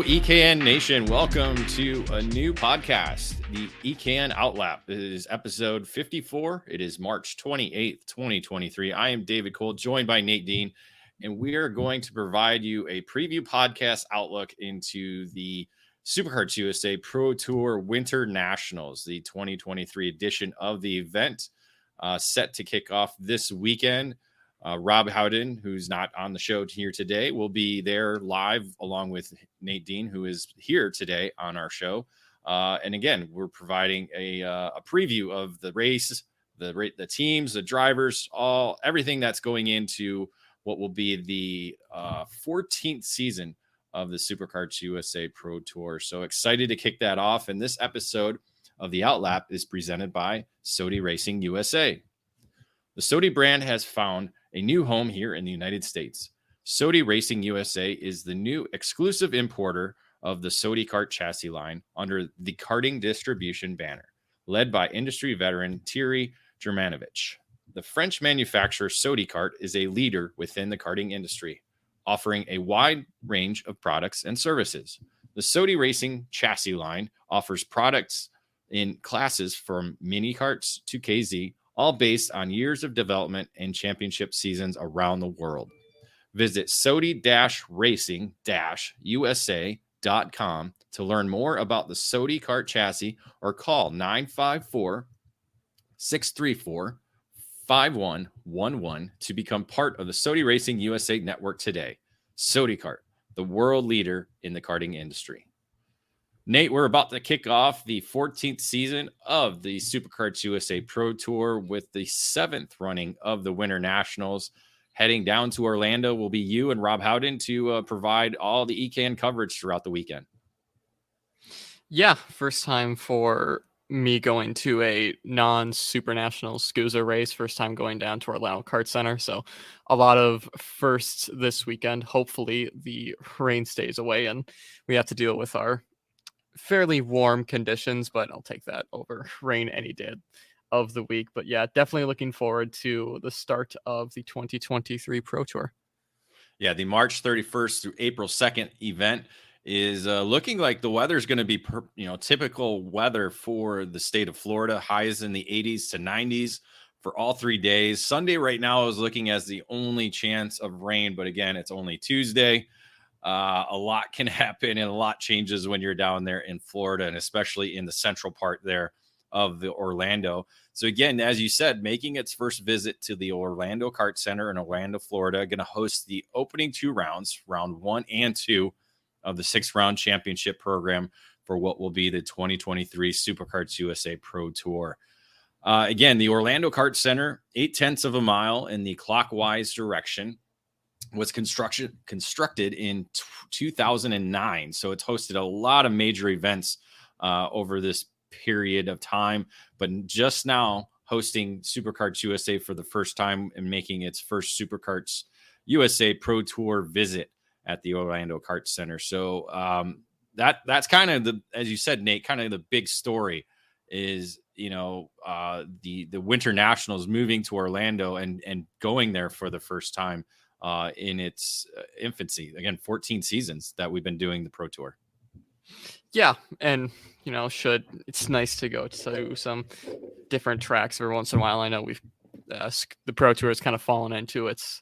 EKN Nation. Welcome to a new podcast, the EKN OutLap. It is episode 54. It is March 28th, 2023. I am David Cole, joined by Nate Dean, and we are going to provide you a preview podcast outlook into the Superkarts USA Pro Tour WinterNationals, the 2023 edition of the event, set to kick off this weekend. Rob Howden, who's not on the show here today, will be there live along with Nate Dean, who is here today on our show. And again, we're providing a preview of the race, the teams, the drivers, everything that's going into what will be the 14th season of the Superkarts USA Pro Tour. So excited to kick that off. And this episode of the OutLap is presented by Sodi Racing USA. The Sodi brand has found a new home here in the United States. Sodi Racing USA is the new exclusive importer of the Sodi kart chassis line under the karting distribution banner, led by industry veteran Thierry Germanovich. The French manufacturer Sodi Kart is a leader within the karting industry, offering a wide range of products and services. The Sodi Racing chassis line offers products in classes from mini karts to KZ, all based on years of development and championship seasons around the world. Visit Sodi-Racing-USA.com to learn more about the Sodi kart chassis or call 954-634-5111 to become part of the Sodi Racing USA network today. Sodi Kart, the world leader in the karting industry. Nate, we're about to kick off the 14th season of the Superkarts USA Pro Tour with the 7th running of the WinterNationals. Heading down to Orlando will be you and Rob Howden to provide all the EKN coverage throughout the weekend. Yeah, first time for me going to a non-Supernational SCUSA race. First time going down to Orlando Kart Center. So a lot of firsts this weekend. Hopefully the rain stays away and we have to deal with our fairly warm conditions, but I'll take that over rain any day of the week. But yeah, definitely looking forward to the start of the 2023 Pro Tour. Yeah, the March 31st through April 2nd event is looking like the weather is going to be typical weather for the state of Florida. Highs in the 80s to 90s for all 3 days. Sunday right now is looking as the only chance of rain, but again, it's only Tuesday. A lot can happen and a lot changes when you're down there in Florida, and especially in the central part there of the Orlando. So again, as you said, making its first visit to the Orlando Kart Center in Orlando, Florida, going to host the opening 2 rounds, round 1 and 2 of the 6-round championship program for what will be the 2023 Superkarts USA Pro Tour. Again, the Orlando Kart Center, 0.8 of a mile in the clockwise direction, was constructed in 2009. So it's hosted a lot of major events over this period of time, but just now hosting Superkarts USA for the first time and making its first Superkarts USA Pro Tour visit at the Orlando Kart Center. So that's kind of as you said, Nate, kind of the big story is, the WinterNationals moving to Orlando and going there for the first time in its infancy. Again, 14 seasons that we've been doing the Pro Tour. Yeah, and it's nice to go to some different tracks every once in a while. I know we've the Pro Tour has kind of fallen into its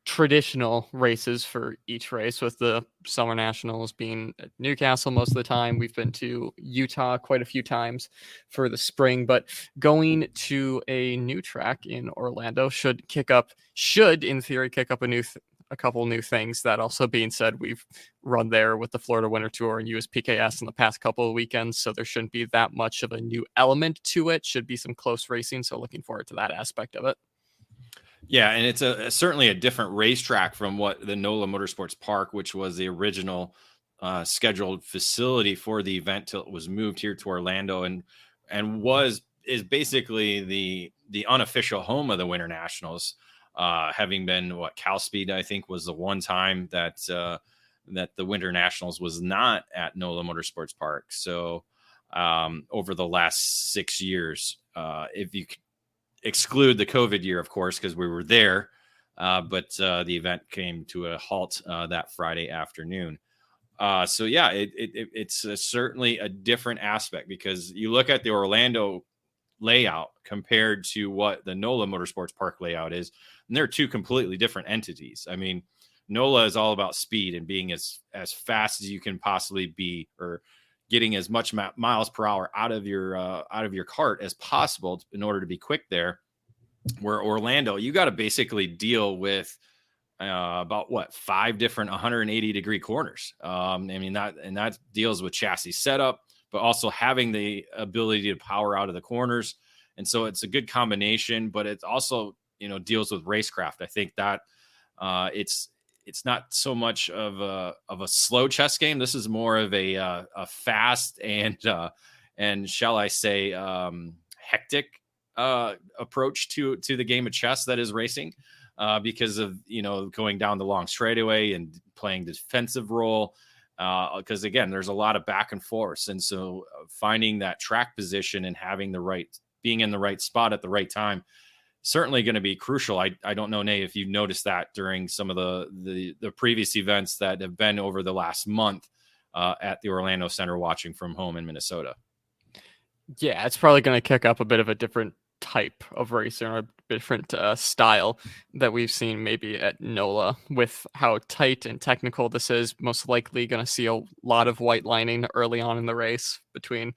traditional races for each race, with the Summer Nationals being at Newcastle most of the time. We've been to Utah quite a few times for the spring, but going to a new track in Orlando should in theory kick up a couple new things. That also being said, we've run there with the Florida Winter Tour and USPKS in the past couple of weekends, so there shouldn't be that much of a new element to it. Should be some close racing, so looking forward to that aspect of it. Yeah, and it's certainly a different racetrack from what the NOLA Motorsports Park, which was the original scheduled facility for the event till it was moved here to Orlando, and is basically the unofficial home of the WinterNationals, having been Cal Speed, I think, was the one time that the WinterNationals was not at NOLA Motorsports Park. So over the last 6 years, if you exclude the COVID year, of course, because we were there, but the event came to a halt that Friday afternoon. So yeah, it's certainly a different aspect, because you look at the Orlando layout compared to what the NOLA Motorsports Park layout is, and they're two completely different entities. I mean, NOLA is all about speed and being as fast as you can possibly be, or getting as much miles per hour out of your kart as possible in order to be quick there. Where Orlando, you got to basically deal with about 5 different 180-degree corners. I mean, that deals with chassis setup, but also having the ability to power out of the corners. And so it's a good combination, but it also, deals with racecraft. I think that it's not so much of a slow chess game. This is more of a fast and shall I say, hectic approach to the game of chess that is racing, because of, going down the long straightaway and playing defensive role. Because again, there's a lot of back and forth. And so finding that track position and being in the right spot at the right time, certainly going to be crucial. I don't know, Nate, if you noticed that during some of the previous events that have been over the last month at the Orlando Center, watching from home in Minnesota. Yeah, it's probably going to kick up a bit of a different type of racing, or a different style that we've seen maybe at NOLA. With how tight and technical this is, most likely going to see a lot of white lining early on in the race between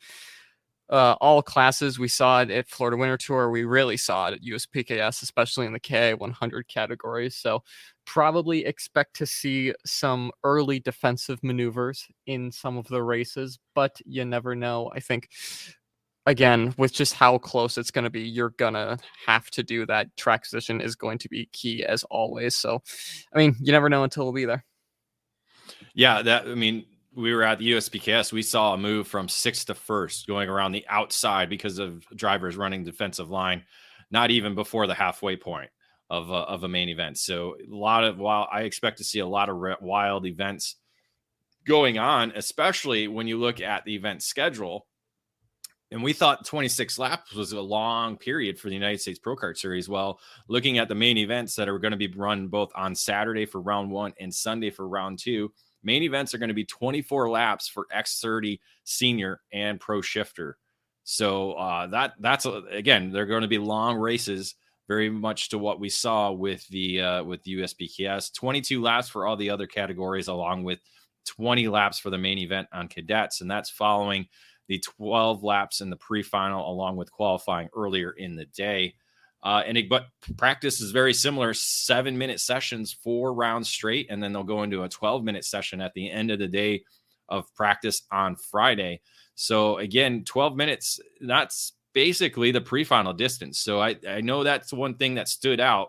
all classes. We saw it at Florida Winter Tour. We really saw it at USPKS, especially in the K100 categories. So probably expect to see some early defensive maneuvers in some of the races, but you never know. I think, again, with just how close it's going to be, you're going to have to do that. Track position is going to be key as always. So, I mean, you never know until we'll be there. Yeah, we were at the USPKS. We saw a move from 6th to 1st going around the outside because of drivers running defensive line, not even before the halfway point of a main event. So I expect to see a lot of wild events going on, especially when you look at the event schedule. And we thought 26 laps was a long period for the United States Pro Kart Series. Well, looking at the main events that are going to be run both on Saturday for round 1 and Sunday for round 2, main events are going to be 24 laps for X30 Senior and Pro Shifter. So that's again, they're going to be long races, very much to what we saw with the USPKS. 22 laps for all the other categories, along with 20 laps for the main event on cadets, and that's following the 12 laps in the pre-final, along with qualifying earlier in the day. But practice is very similar, 7-minute sessions, 4 rounds straight, and then they'll go into a 12-minute session at the end of the day of practice on Friday. So again, 12 minutes, that's basically the pre-final distance. So I know that's one thing that stood out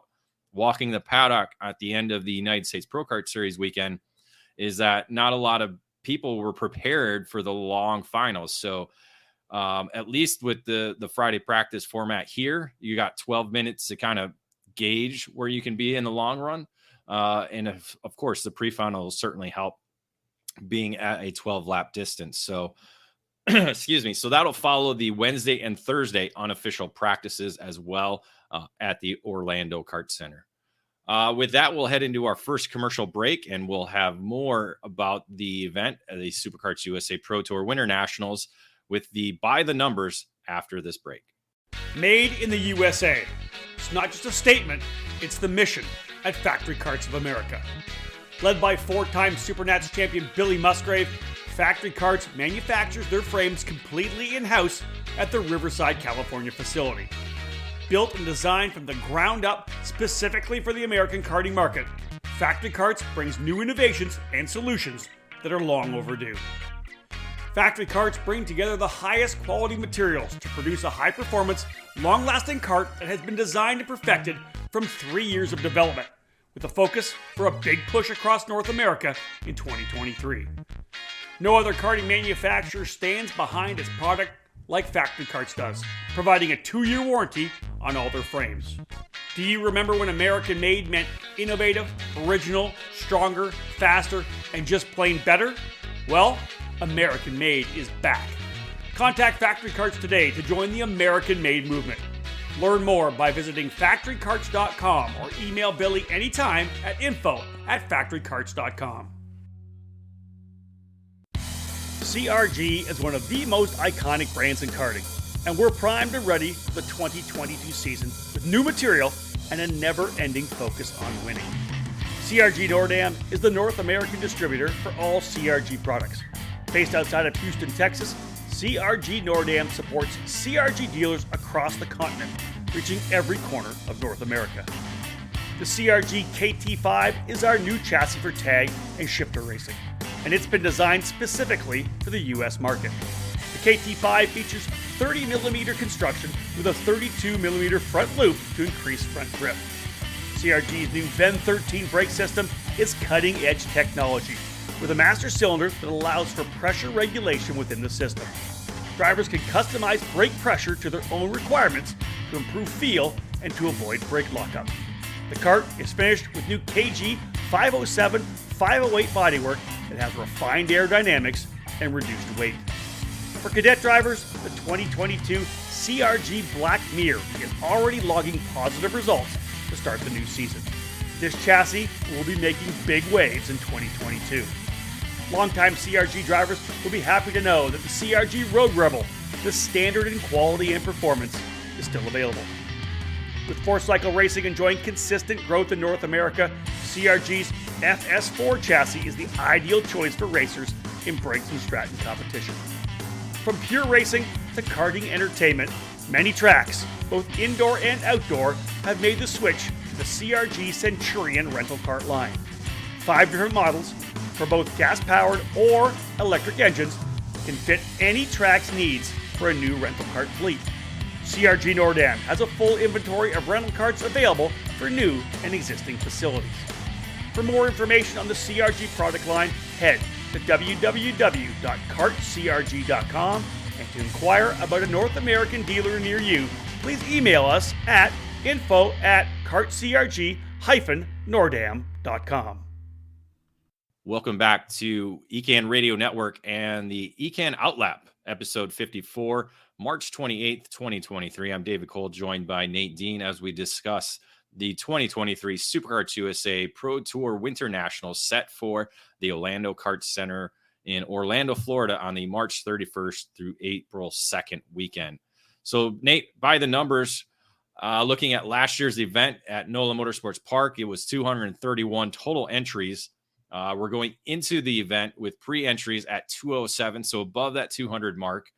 walking the paddock at the end of the United States Pro Kart Series weekend, is that not a lot of people were prepared for the long finals. So at least with the Friday practice format here, you got 12 minutes to kind of gauge where you can be in the long run. And of course, the pre-final will certainly help, being at a 12-lap distance. So, excuse me. So that'll follow the Wednesday and Thursday unofficial practices as well at the Orlando Kart Center. With that, we'll head into our first commercial break, and we'll have more about the event at the Superkarts USA Pro Tour WinterNationals with the By the Numbers after this break. Made in the USA. It's not just a statement, it's the mission at Factory Karts of America. Led by 4-time Supernats champion Billy Musgrave, Factory Karts manufactures their frames completely in-house at their Riverside, California facility. Built and designed from the ground up specifically for the American karting market, Factory Karts brings new innovations and solutions that are long overdue. Factory Karts bring together the highest quality materials to produce a high-performance, long-lasting kart that has been designed and perfected from 3 years of development, with a focus for a big push across North America in 2023. No other karting manufacturer stands behind its product like Factory Karts does, providing a 2-year warranty on all their frames. Do you remember when American made meant innovative, original, stronger, faster, and just plain better? Well, American made is back. Contact Factory Karts today to join the American made movement. Learn more by visiting factorykarts.com or email Billy anytime at info@factorykarts.com. CRG is one of the most iconic brands in karting, and we're primed and ready for the 2022 season with new material and a never-ending focus on winning. CRG Nordam is the North American distributor for all CRG products. Based outside of Houston, Texas, CRG Nordam supports CRG dealers across the continent, reaching every corner of North America. The CRG KT5 is our new chassis for tag and shifter racing, and it's been designed specifically for the US market. The KT5 features 30mm construction with a 32mm front loop to increase front grip. CRG's new VEN 13 brake system is cutting-edge technology with a master cylinder that allows for pressure regulation within the system. Drivers can customize brake pressure to their own requirements to improve feel and to avoid brake lockup. The kart is finished with new KG 507 508 bodywork that has refined aerodynamics and reduced weight. For cadet drivers, the 2022 CRG Black Mirror is already logging positive results to start the new season. This chassis will be making big waves in 2022. Longtime CRG drivers will be happy to know that the CRG Road Rebel, the standard in quality and performance, is still available. With four-cycle racing enjoying consistent growth in North America, CRG's FS4 chassis is the ideal choice for racers in Briggs & Stratton competition. From pure racing to karting entertainment, many tracks, both indoor and outdoor, have made the switch to the CRG Centurion rental kart line. 5 different models for both gas-powered or electric engines can fit any track's needs for a new rental kart fleet. CRG Nordam has a full inventory of rental karts available for new and existing facilities. For more information on the CRG product line, head to www.kartcrg.com, and to inquire about a North American dealer near you, please email us at info@kartcrg-nordam.com. Welcome back to EKN Radio Network and the EKN OutLap, episode 54, March 28th, 2023. I'm David Cole, joined by Nate Dean as we discuss the 2023 Superkarts USA Pro Tour WinterNationals set for the Orlando Kart Center in Orlando, Florida on the March 31st through April 2nd weekend. So, Nate, by the numbers, looking at last year's event at NOLA Motorsports Park, it was 231 total entries. We're going into the event with pre-entries at 207, so above that 200 mark,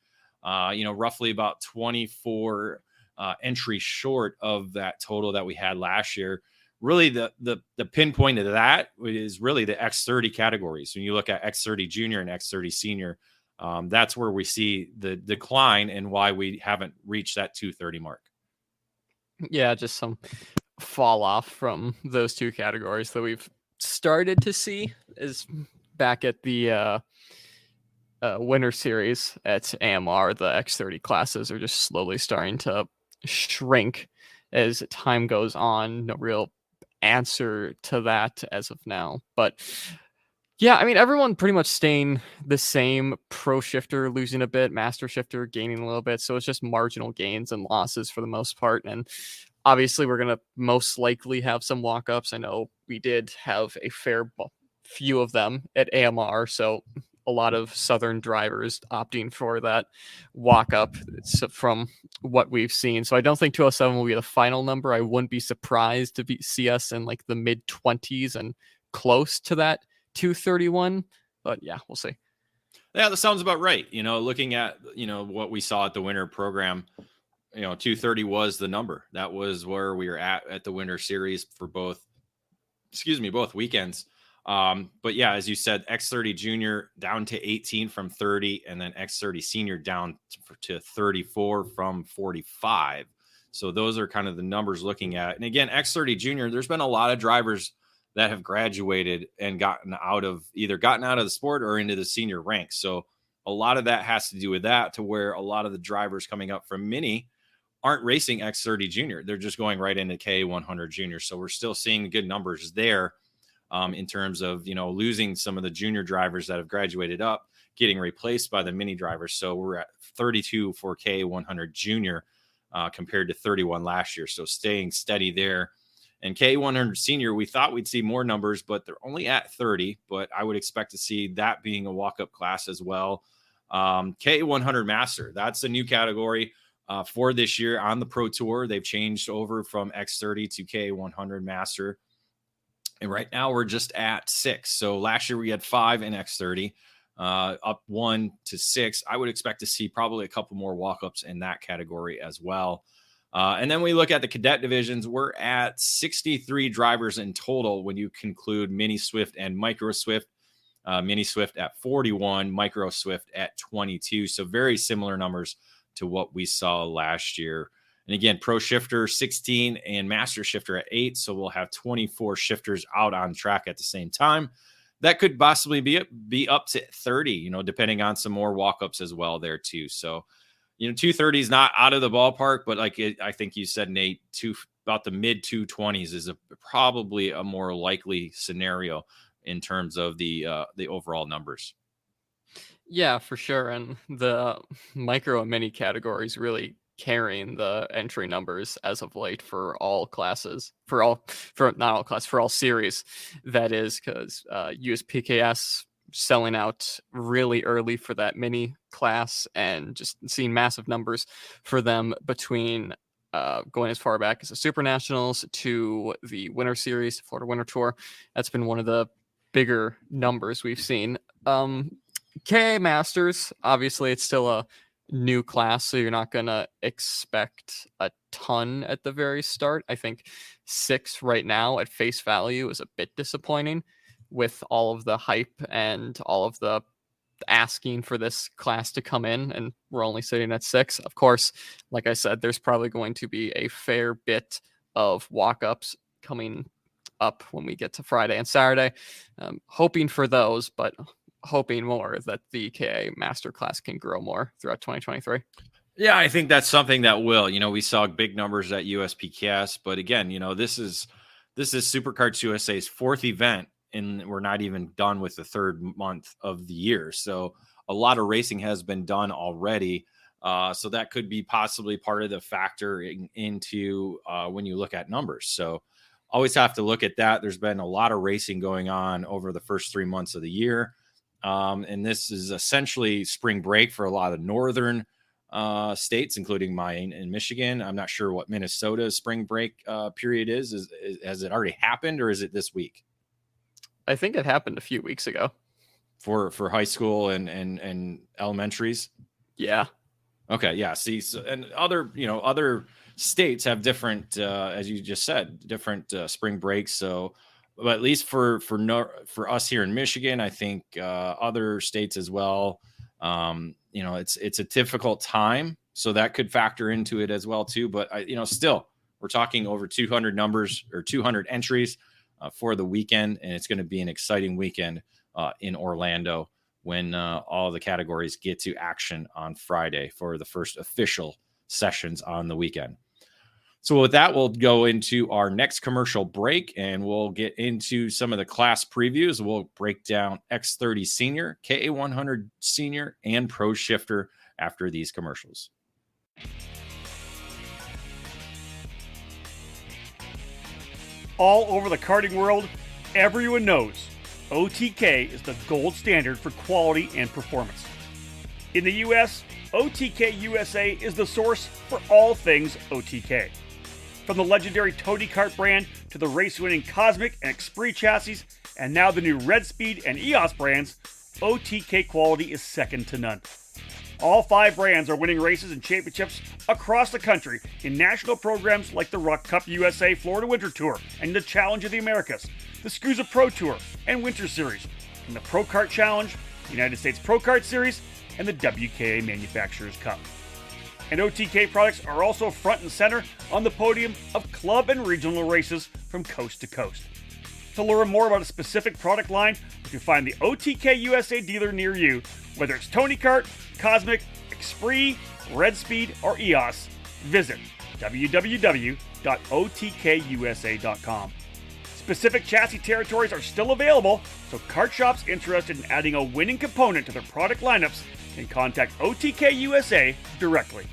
roughly about 24 entries short of that total that we had last year. Really, the pinpoint of that is really the X30 categories. When you look at X30 Junior and X30 Senior, that's where we see the decline and why we haven't reached that 230 mark. Yeah, just some fall off from those two categories that we've started to see is back at the Winter Series at AMR. The X30 classes are just slowly starting to shrink as time goes on. No real answer to that as of now, but yeah, I mean, everyone pretty much staying the same. Pro shifter losing a bit, master shifter gaining a little bit, so it's just marginal gains and losses for the most part. And obviously we're going to most likely have some walk-ups. I know we did have a fair few of them at AMR, so a lot of Southern drivers opting for that walk-up from what we've seen. So I don't think 207 will be the final number. I wouldn't be surprised to see us in like the mid-20s and close to that 231. But yeah, we'll see. Yeah, that sounds about right. Looking at, what we saw at the winter program, 230 was the number. That was where we were at the winter series for both weekends. But yeah, as you said, X30 Junior down to 18 from 30, and then X30 Senior down to 34 from 45. So those are kind of the numbers looking at. And again, X30 Junior, there's been a lot of drivers that have graduated and gotten out of the sport or into the senior ranks. So a lot of that has to do with that, to where a lot of the drivers coming up from Mini aren't racing X30 Junior. They're just going right into K100 Junior. So we're still seeing good numbers there. In terms of, losing some of the junior drivers that have graduated up, getting replaced by the mini drivers. So we're at 32 for K100 Junior compared to 31 last year. So staying steady there. And K100 Senior, we thought we'd see more numbers, but they're only at 30. But I would expect to see that being a walk-up class as well. K100 Master, that's a new category for this year on the Pro Tour. They've changed over from X30 to K100 Master. And right now we're just at 6. So last year we had 5 in X30, up 1 to 6. I would expect to see probably a couple more walk-ups in that category as well. And then we look at the cadet divisions. We're at 63 drivers in total when you conclude Mini Swift and Micro Swift. Mini Swift at 41, Micro Swift at 22. So very similar numbers to what we saw last year. And again, Pro Shifter 16 and Master Shifter at 8. So we'll have 24 shifters out on track at the same time. That could possibly be up to 30, depending on some more walk-ups as well there too. So, 230 is not out of the ballpark, but I think you said, Nate, about the mid 220s is probably a more likely scenario in terms of the overall numbers. Yeah, for sure. And the micro and mini categories really carrying the entry numbers as of late for all classes, for all series. That is because USPKS selling out really early for that mini class and just seeing massive numbers for them between going as far back as the SuperNationals to the Winter Series, Florida Winter Tour. That's been one of the bigger numbers we've seen. KA Masters, obviously it's still a new class, so you're not going to expect a ton at the very start. I think 6 right now at face value is a bit disappointing with all of the hype and all of the asking for this class to come in, and we're only sitting at 6. Of course, like I said, there's probably going to be a fair bit of walk-ups coming up when we get to Friday and Saturday. Hoping for those, but hoping more that the KA Master class can grow more throughout 2023. Yeah, I think that's something that will. We saw big numbers at USPKS, but again, this is Superkarts USA's 4th event, and we're not even done with the 3rd month of the year. So a lot of racing has been done already. So that could be possibly part of the factor into when you look at numbers. So always have to look at that. There's been a lot of racing going on over the first 3 months of the year. And this is essentially spring break for a lot of northern states, including Maine and Michigan. I'm not sure what Minnesota's spring break period is. Has it already happened, or is it this week? I think it happened a few weeks ago. For high school and elementaries? Yeah. Okay, yeah. See, so, and other states have different, as you just said, different spring breaks. So, but at least for us here in Michigan, I think other states as well. It's a difficult time, so that could factor into it as well too. But still, we're talking over 200 numbers or 200 entries for the weekend, and it's going to be an exciting weekend in Orlando when all the categories get to action on Friday for the first official sessions on the weekend. So with that, we'll go into our next commercial break, and we'll get into some of the class previews. We'll break down X30 Senior, KA100 Senior, and Pro Shifter after these commercials. All over the karting world, everyone knows OTK is the gold standard for quality and performance. In the US, OTK USA is the source for all things OTK. From the legendary Tony Kart brand to the race-winning Cosmic and Esprit chassis, and now the new Red Speed and EOS brands, OTK quality is second to none. All 5 brands are winning races and championships across the country in national programs like the Ruck Cup USA Florida Winter Tour and the Challenge of the Americas, the SCUSA Pro Tour and Winter Series, and the Pro Kart Challenge, United States Pro Kart Series, and the WKA Manufacturers Cup. And OTK products are also front and center on the podium of club and regional races from coast to coast. To learn more about a specific product line, you can find the OTK USA dealer near you, whether it's Tony Kart, Cosmic, Esprit, Red Speed, or EOS. Visit www.otkusa.com. Specific chassis territories are still available, so kart shops interested in adding a winning component to their product lineups can contact OTK USA directly.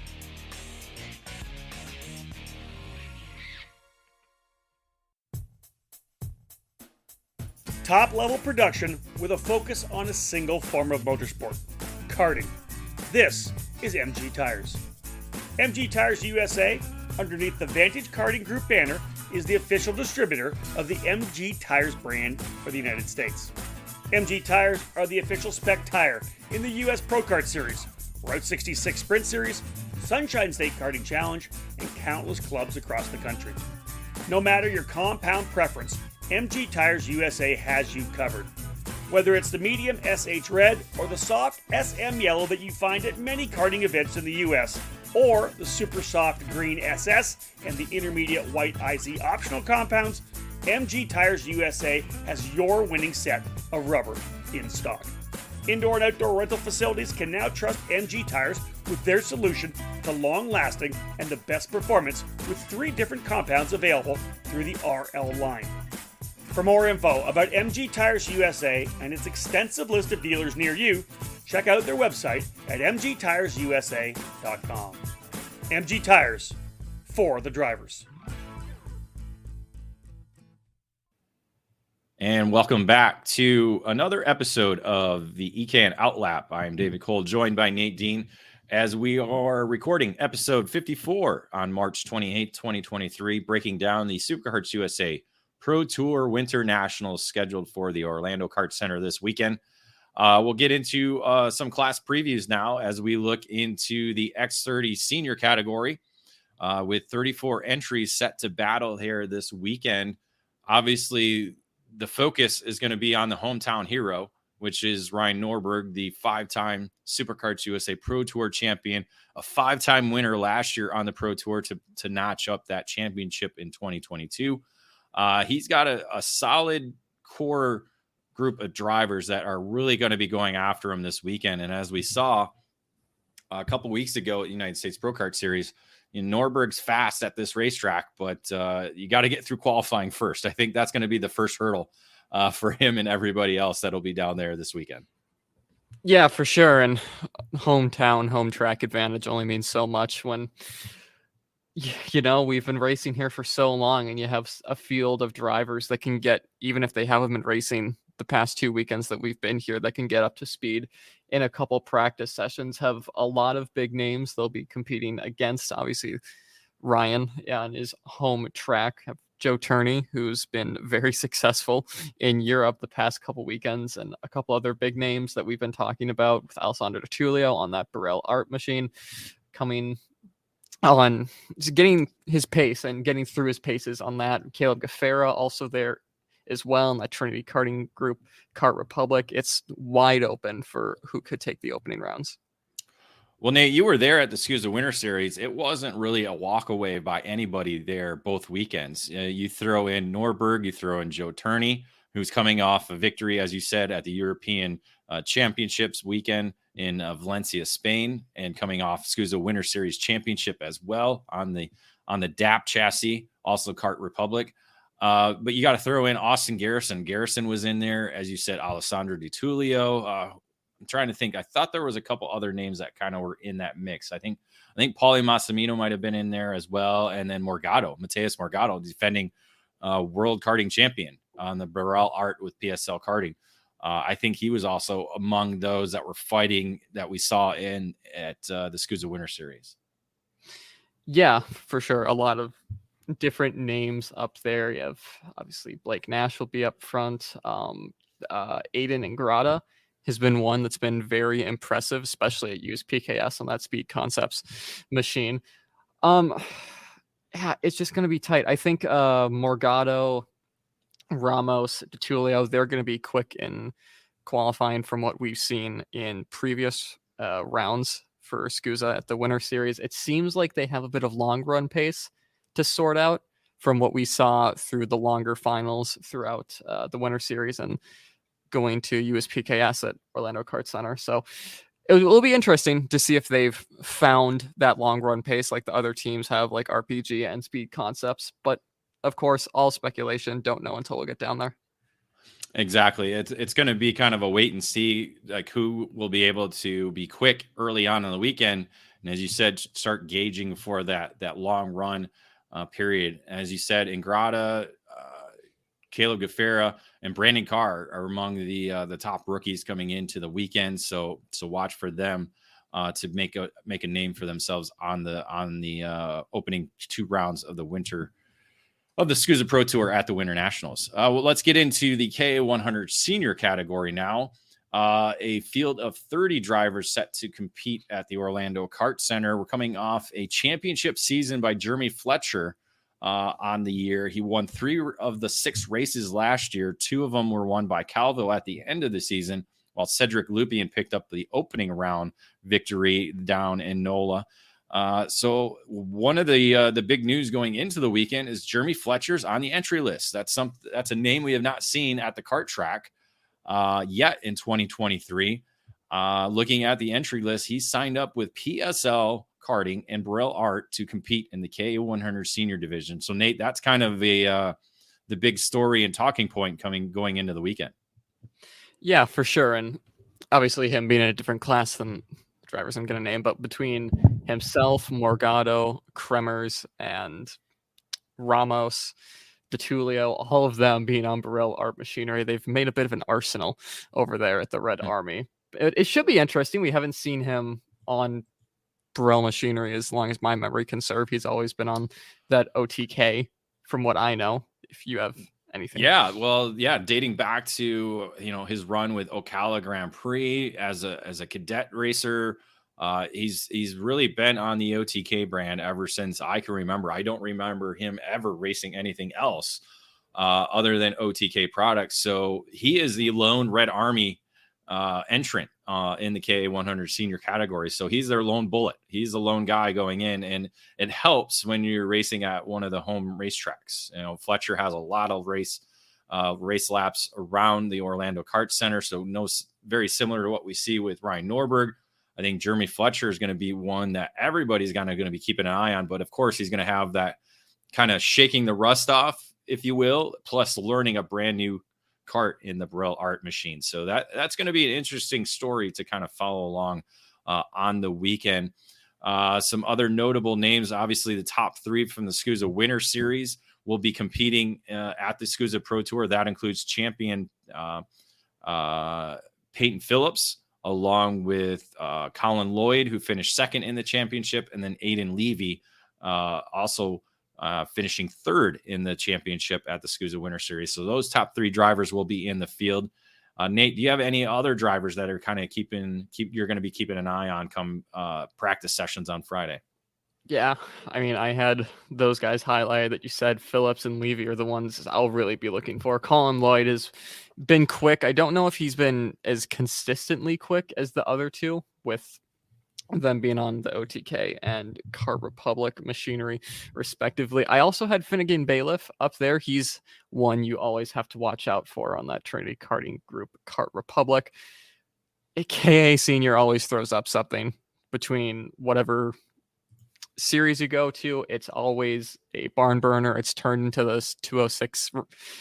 top-level production with a focus on a single form of motorsport, karting. This is MG Tires. MG Tires USA, underneath the Vantage Karting Group banner, is the official distributor of the MG Tires brand for the United States. MG Tires are the official spec tire in the US Pro Kart Series, Route 66 Sprint Series, Sunshine State Karting Challenge, and countless clubs across the country. No matter your compound preference, MG Tires USA has you covered. Whether it's the medium SH Red or the soft SM Yellow that you find at many karting events in the US, or the super soft green SS and the intermediate white IZ optional compounds, MG Tires USA has your winning set of rubber in stock. Indoor and outdoor rental facilities can now trust MG Tires with their solution to long-lasting and the best performance with 3 different compounds available through the RL line. For more info about MG Tires USA and its extensive list of dealers near you, check out their website at mgtiresusa.com. MG Tires, for the drivers. And welcome back to another episode of the EKN OutLap. I'm David Cole, joined by Nate Dean, as we are recording episode 54 on March 28, 2023, breaking down the Superkarts USA Pro Tour WinterNationals scheduled for the Orlando Kart Center this weekend. We'll get into some class previews now as we look into the X30 senior category with 34 entries set to battle here this weekend. Obviously, the focus is going to be on the hometown hero, which is Ryan Norberg, the 5-time Superkarts USA Pro Tour champion, a 5-time winner last year on the Pro Tour to notch up that championship in 2022. He's got a solid core group of drivers that are really going to be going after him this weekend. And as we saw a couple weeks ago at the United States Pro Kart Series, Norberg's fast at this racetrack, but you got to get through qualifying first. I think that's going to be the first hurdle for him and everybody else that'll be down there this weekend. Yeah, for sure. And home track advantage only means so much when, we've been racing here for so long and you have a field of drivers that can get, even if they haven't been racing the past 2 weekends that we've been here, that can get up to speed in a couple practice sessions, have a lot of big names they'll be competing against. Obviously, Ryan on his home track, have Joe Turney, who's been very successful in Europe the past couple weekends, and a couple other big names that we've been talking about with Alessandro Tullio on that Burrell Art machine, coming on, just getting his pace and getting through his paces on that. Caleb Gaffera also there as well in that Trinity Karting Group, Kart Republic. It's wide open for who could take the opening rounds. Well, Nate, you were there at the SKUSA Winter Series. It wasn't really a walk away by anybody there both weekends. You throw in Norberg, you throw in Joe Turney, who's coming off a victory, as you said, at the European Championships weekend in Valencia, Spain, and coming off SKUSA Winter Series Championship as well on the DAP chassis, also Kart Republic. But you got to throw in Austin Garrison. Garrison was in there, as you said, Alessandro Di Tullio. I'm trying to think. I thought there was a couple other names that kind of were in that mix. I think Paulie Massimino might have been in there as well, and then Mateus Morgado, defending world karting champion on the Burrell Art with PSL Karting. I think he was also among those that were fighting that we saw at the SKUSA Winter Series. Yeah, for sure. A lot of different names up there. You have obviously Blake Nash will be up front. Aiden Ingrata has been one that's been very impressive, especially at USPKS on that Speed Concepts machine. Yeah, it's just going to be tight. I think Morgado, Ramos, DeTulio, they're going to be quick in qualifying from what we've seen in previous rounds for SKUSA at the Winter Series. It seems like they have a bit of long run pace to sort out from what we saw through the longer finals throughout the Winter Series and going to USPKS at Orlando Kart Center. So it will be interesting to see if they've found that long run pace like the other teams have, like RPG and Speed Concepts. But of course, all speculation. Don't know until we get down there. Exactly. It's going to be kind of a wait and see, like who will be able to be quick early on in the weekend. And as you said, start gauging for that long run period. As you said, Ingrata, Caleb Gaffera and Brandon Carr are among the top rookies coming into the weekend. So watch for them to make a name for themselves on the opening 2 rounds of the SCUSA Pro Tour at the WinterNationals. Well, let's get into the KA100 senior category now. A field of 30 drivers set to compete at the Orlando Kart Center. We're coming off a championship season by Jeremy Fletcher on the year. He won 3 of the 6 races last year. 2 of them were won by Calvo at the end of the season, while Cedric Lupien picked up the opening round victory down in NOLA. So one of the big news going into the weekend is Jeremy Fletcher's on the entry list. That's a name we have not seen at the kart track yet in 2023. Looking at the entry list, he signed up with PSL Karting and Burrell Art to compete in the KA100 senior division. So Nate, that's kind of the big story and talking point going into the weekend. Yeah, for sure. And obviously him being in a different class than the drivers I'm going to name, but between himself, Morgado, Kremers, and Ramos, DeTulio, all of them being on Burrell Art Machinery, they've made a bit of an arsenal over there at the Red Army. It should be interesting. We haven't seen him on Burrell Machinery as long as my memory can serve. He's always been on that OTK from what I know. If you have anything. Yeah, well, dating back to, his run with Ocala Grand Prix as a cadet racer. He's really been on the OTK brand ever since I can remember. I don't remember him ever racing anything else other than OTK products. So he is the lone Red Army entrant in the KA100 senior category. So he's their lone bullet. He's the lone guy going in, and it helps when you're racing at one of the home racetracks. Fletcher has a lot of race laps around the Orlando Kart Center. So very similar to what we see with Ryan Norberg. I think Jeremy Fletcher is going to be one that everybody's going to be keeping an eye on. But of course, he's going to have that kind of shaking the rust off, if you will, plus learning a brand new kart in the Burrell Art machine. So that's going to be an interesting story to kind of follow along on the weekend. Some other notable names, obviously the top 3 from the SCUSA Winter Series will be competing at the SCUSA Pro Tour. That includes champion Peyton Phillips, along with Colin Lloyd, who finished second in the championship, and then Aiden Levy, also finishing 3rd in the championship at the SCUSA Winter Series. So those top 3 drivers will be in the field. Nate, do you have any other drivers that are kind of you're going to be keeping an eye on come practice sessions on Friday? Yeah, I mean, I had those guys highlighted that you said. Phillips and Levy are the ones I'll really be looking for. Colin Lloyd has been quick. I don't know if he's been as consistently quick as the other 2, with them being on the OTK and Kart Republic machinery, respectively. I also had Finnegan Bailiff up there. He's one you always have to watch out for on that Trinity Karting Group Kart Republic. A KA senior always throws up something between whatever series you go to. It's always a barn burner. It's turned into this 206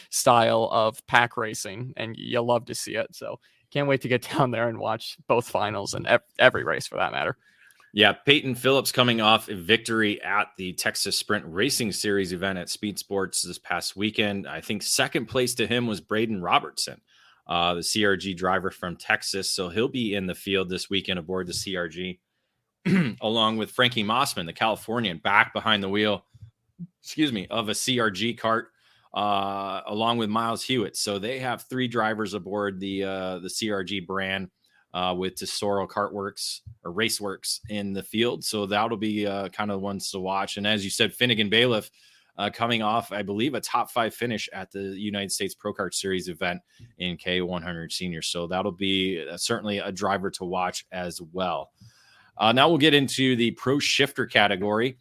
style of pack racing, and you'll love to see it. So can't wait to get down there and watch both finals and every race for that matter. Yeah, Peyton Phillips coming off a victory at the Texas Sprint Racing Series event at Speed Sports this past weekend. I think second place to him was Braden Robertson, the CRG driver from Texas. So he'll be in the field this weekend aboard the CRG, along with Frankie Mossman, the Californian, back behind the wheel, of a CRG kart, along with Miles Hewitt. So they have 3 drivers aboard the CRG brand with Tesoro Kartworks or Raceworks in the field. So that'll be kind of ones to watch. And as you said, Finnegan Bailiff coming off, I believe, a top 5 finish at the United States Pro Kart Series event in K100 Senior. So that'll be certainly a driver to watch as well. Now we'll get into the Pro Shifter category.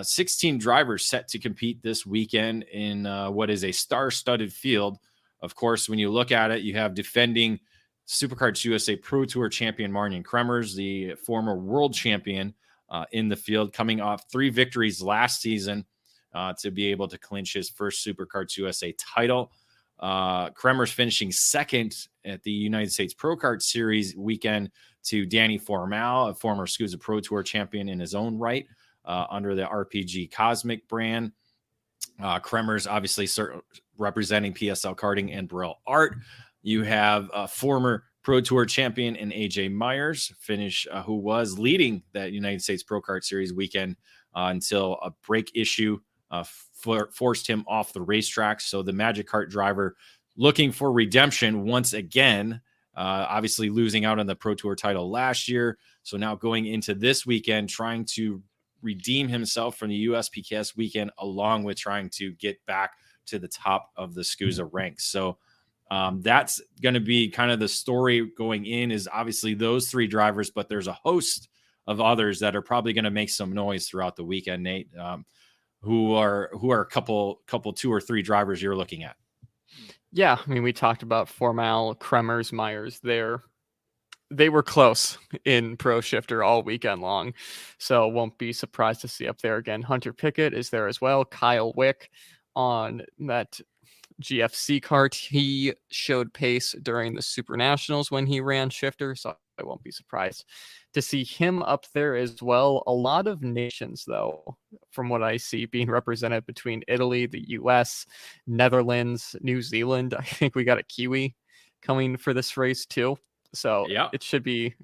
16 drivers set to compete this weekend in what is a star-studded field. Of course, when you look at it, you have defending Superkarts USA Pro Tour champion Marnian Kremers, the former world champion in the field, coming off 3 victories last season to be able to clinch his first Superkarts USA title. Kremers finishing second at the United States Pro Kart Series weekend to Danny Formal, a former SCUSA Pro Tour champion in his own right, under the RPG Cosmic brand. Kremers, obviously representing PSL Karting and Burrell Art. You have former Pro Tour champion in AJ Myers, who was leading that United States Pro Kart Series weekend until a brake issue forced him off the racetrack. So the Magic Kart driver looking for redemption once again, obviously losing out on the Pro Tour title last year. So now going into this weekend, trying to redeem himself from the USPKS weekend, along with trying to get back to the top of the SCUSA ranks. So that's going to be kind of the story going in, is obviously those three drivers, but there's a host of others that are probably going to make some noise throughout the weekend, Nate, who are a couple 2 or 3 drivers you're looking at. Yeah, I mean, we talked about Formal, Kremers, Myers there. They were close in Pro Shifter all weekend long, so won't be surprised to see up there again. Hunter Pickett is there as well. Kyle Wick on that GFC kart. He showed pace during the Supernationals when he ran Shifter, so I won't be surprised to see him up there as well. A lot of nations, though, from what I see, being represented between Italy, the US, Netherlands, New Zealand. I think we got a Kiwi coming for this race too. So yeah, it should be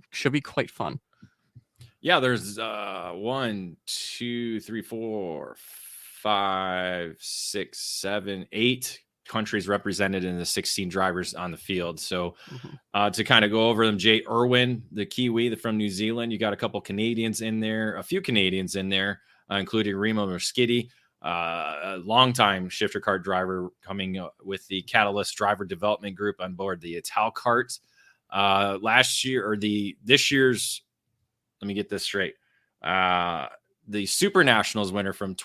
quite fun. Yeah, there's 1, 2, 3, 4, 5, 6, 7, 8 countries represented in the 16 drivers on the field. So to kind of go over them, Jay Irwin, the Kiwi from New Zealand, you got a couple Canadians in there, a few Canadians in there, including Remo Moschetti, a longtime shifter kart driver coming with the Catalyst Driver Development Group on board the Ital Kart. This year's, let me get this straight. The Supernationals winner from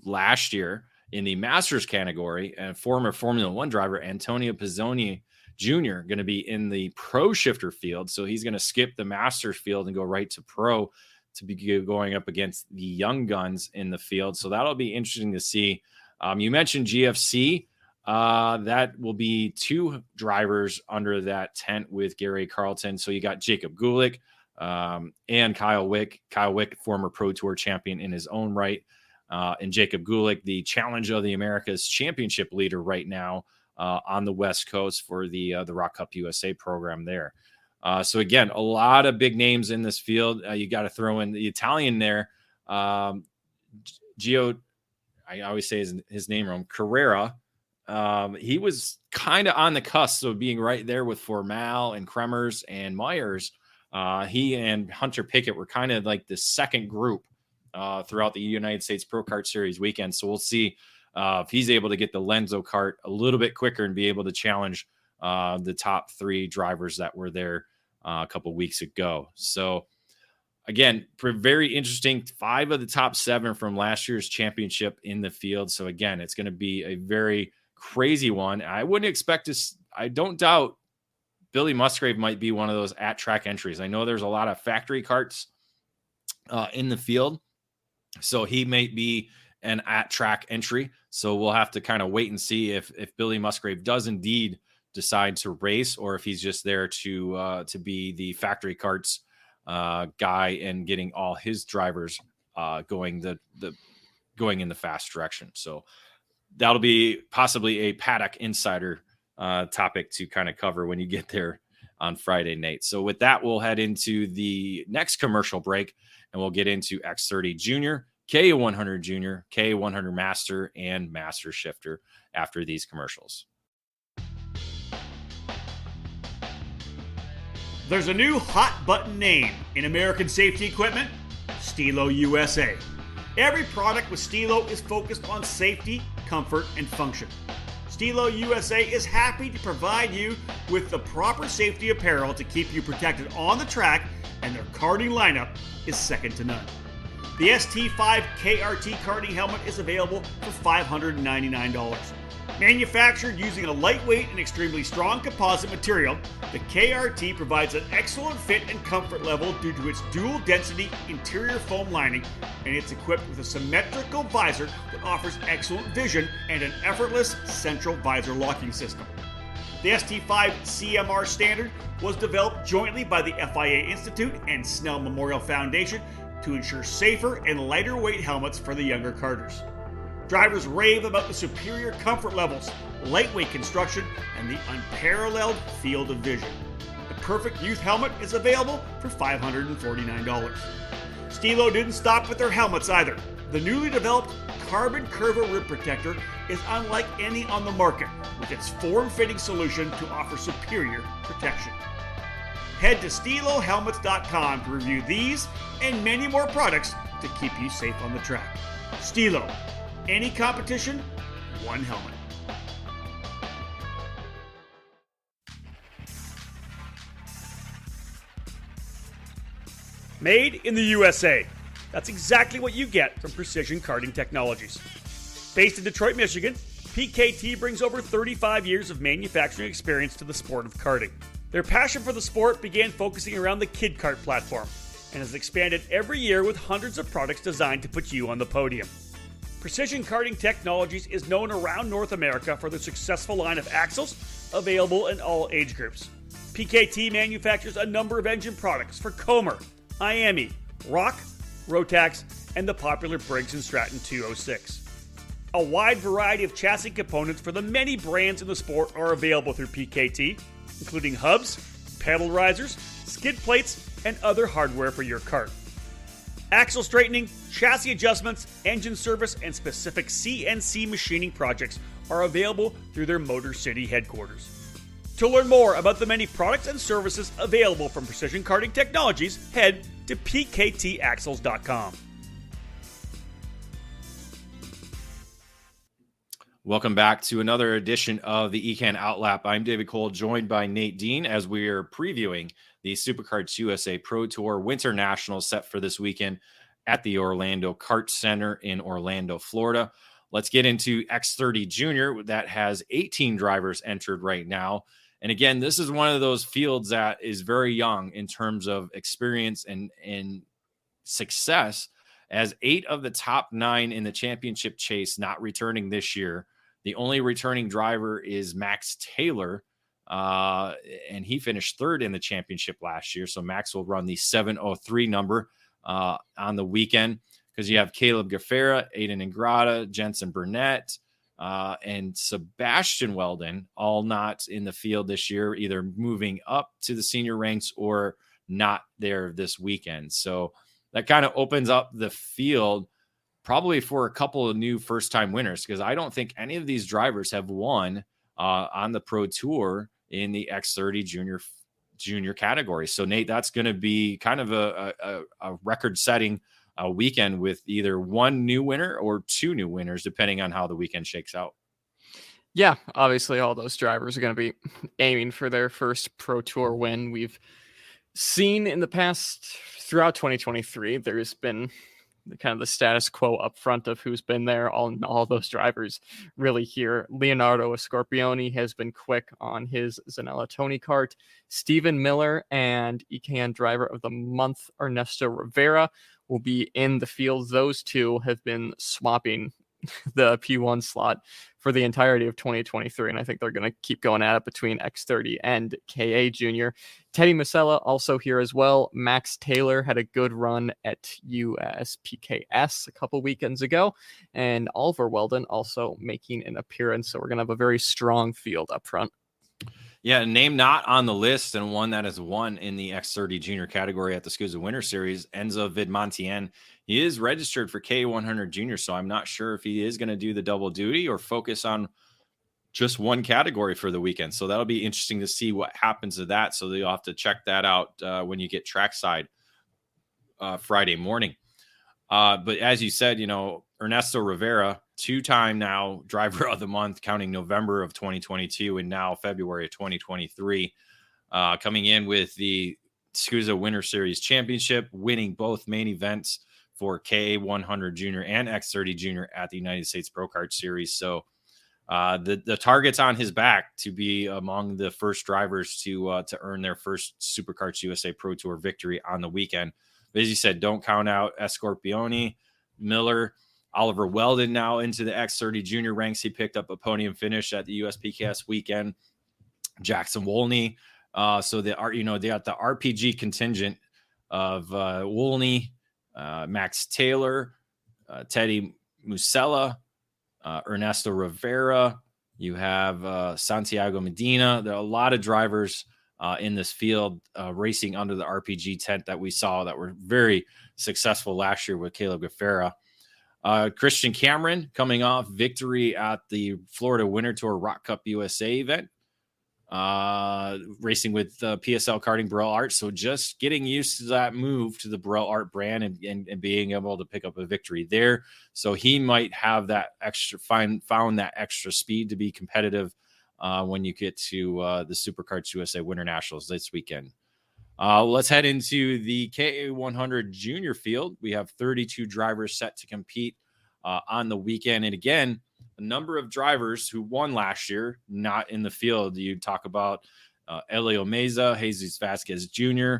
last year in the Masters category, and former Formula One driver Antonio Pizzoni Jr. going to be in the Pro Shifter field. So he's going to skip the Masters field and go right to Pro to be going up against the young guns in the field. So that'll be interesting to see. You mentioned GFC. That will be 2 drivers under that tent with Gary Carlton. So you got Jacob Gulick and Kyle Wick. Kyle Wick, former Pro Tour champion in his own right. And Jacob Gulick, the Challenge of the Americas championship leader right now on the West Coast for the Rock Cup USA program there. So again, a lot of big names in this field. You got to throw in the Italian there. Gio, I always say his name wrong, Carrera. He was kind of on the cusp of being right there with Formal and Kremers and Myers. He and Hunter Pickett were kind of like the second group throughout the United States Pro Kart Series weekend. So we'll see if he's able to get the Lenzo kart a little bit quicker and be able to challenge the top 3 drivers that were there a couple weeks ago. So again, very interesting. 5 of the top 7 from last year's championship in the field. So again, it's going to be a very crazy one. I wouldn't expect to. I don't doubt Billy Musgrave might be one of those at track entries. I know there's a lot of factory karts in the field, so he might be an at track entry. So we'll have to kind of wait and see if Billy Musgrave does indeed decide to race, or if he's just there to be the factory karts guy and getting all his drivers going in the fast direction. So that'll be possibly a Paddock Insider topic to kind of cover when you get there on Friday, Nate. So with that, we'll head into the next commercial break, and we'll get into X30 Junior, K100 Junior, K100 Master, and Master Shifter after these commercials. There's a new hot button name in American safety equipment, Stilo USA. Every product with Stilo is focused on safety, comfort, and function. Stilo USA is happy to provide you with the proper safety apparel to keep you protected on the track, and their karting lineup is second to none. The ST5 KRT karting helmet is available for $599. Manufactured using a lightweight and extremely strong composite material, the KRT provides an excellent fit and comfort level due to its dual density interior foam lining, and it's equipped with a symmetrical visor that offers excellent vision and an effortless central visor locking system. The ST5 CMR standard was developed jointly by the FIA Institute and Snell Memorial Foundation to ensure safer and lighter weight helmets for the younger karters. Drivers rave about the superior comfort levels, lightweight construction, and the unparalleled field of vision. The perfect youth helmet is available for $549. Stilo didn't stop with their helmets either. The newly developed Carbon Curva Rib Protector is unlike any on the market, with its form-fitting solution to offer superior protection. Head to StiloHelmets.com to review these and many more products to keep you safe on the track. Stilo, any competition, one helmet. Made in the USA. That's exactly what you get from Precision Karting Technologies. Based in Detroit, Michigan, PKT brings over 35 years of manufacturing experience to the sport of karting. Their passion for the sport began focusing around the Kid Kart platform and has expanded every year with hundreds of products designed to put you on the podium. Precision Karting Technologies is known around North America for their successful line of axles, available in all age groups. PKT manufactures a number of engine products for Comer, IAME, Rock, Rotax, and the popular Briggs & Stratton 206. A wide variety of chassis components for the many brands in the sport are available through PKT, including hubs, pedal risers, skid plates, and other hardware for your kart. Axle straightening, chassis adjustments, engine service, and specific CNC machining projects are available through their Motor City headquarters. To learn more about the many products and services available from Precision Karting Technologies, head to pktaxles.com. Welcome back to another edition of the EKN OutLap. I'm David Cole, joined by Nate Dean as we are previewing the Superkarts USA Pro Tour WinterNationals set for this weekend at the Orlando Kart Center in Orlando, Florida. Let's get into X30 Junior that has 18 drivers entered right now. And again, this is one of those fields that is very young in terms of experience and success, as 8 of the top 9 in the championship chase not returning this year. The only returning driver is Max Taylor, and he finished 3rd in the championship last year. So Max will run the 703 number on the weekend, because you have Caleb Gaffera, Aiden Ingrata, Jensen Burnett, and Sebastian Weldon, all not in the field this year, either moving up to the senior ranks or not there this weekend. So that kind of opens up the field probably for a couple of new first-time winners, because I don't think any of these drivers have won on the Pro Tour in the X30 junior category. So, Nate, that's going to be kind of a record-setting weekend with either one new winner or 2 new winners, depending on how the weekend shakes out. Yeah, obviously all those drivers are going to be aiming for their first Pro Tour win. We've seen in the past, throughout 2023, there's been kind of the status quo up front of who's been there. All those drivers really here. Leonardo Scorpioni has been quick on his Zanella Tony kart. Stephen Miller and EKN Driver of the Month Ernesto Rivera will be in the field. Those two have been swapping the P1 slot for the entirety of 2023, and I think they're going to keep going at it between X30 and KA Junior. Teddy Masella also here as well. Max Taylor had a good run at USPKS a couple weekends ago, and Oliver Weldon also making an appearance, so we're going to have a very strong field up front. Yeah, a name not on the list and one that has won in the X30 Junior category at the SCUSA Winter Series, Enzo Vidmontien. He is registered for K100 Junior, so I'm not sure if he is going to do the double duty or focus on just one category for the weekend. So that'll be interesting to see what happens to that. So you'll have to check that out when you get trackside Friday morning. But as you said, Ernesto Rivera, 2-time now driver of the month, counting November of 2022 and now February of 2023, coming in with the SCUSA Winter Series Championship, winning both main events for K100 Junior and X30 Junior at the United States Pro Kart Series. So the target's on his back to be among the first drivers to earn their first Superkarts USA Pro Tour victory on the weekend. But as you said, don't count out Scorpioni, Miller, Oliver Weldon now into the X30 Junior ranks. He picked up a podium finish at the USPKS weekend. Jackson Wolney. So they got the RPG contingent of Wolney, Max Taylor, Teddy Musella, Ernesto Rivera. You have Santiago Medina. There are a lot of drivers in this field racing under the RPG tent that we saw that were very successful last year with Caleb Gaffera. Christian Cameron coming off victory at the Florida Winter Tour Rock Cup USA event, racing with PSL Karting Burrell Art. So just getting used to that move to the Burrell Art brand and being able to pick up a victory there. So he might have that found that extra speed to be competitive when you get to the Superkarts USA WinterNationals this weekend. Let's head into the KA100 junior field. We have 32 drivers set to compete on the weekend. And again, a number of drivers who won last year, not in the field. You talk about Elio Meza, Jesus Vasquez Jr.,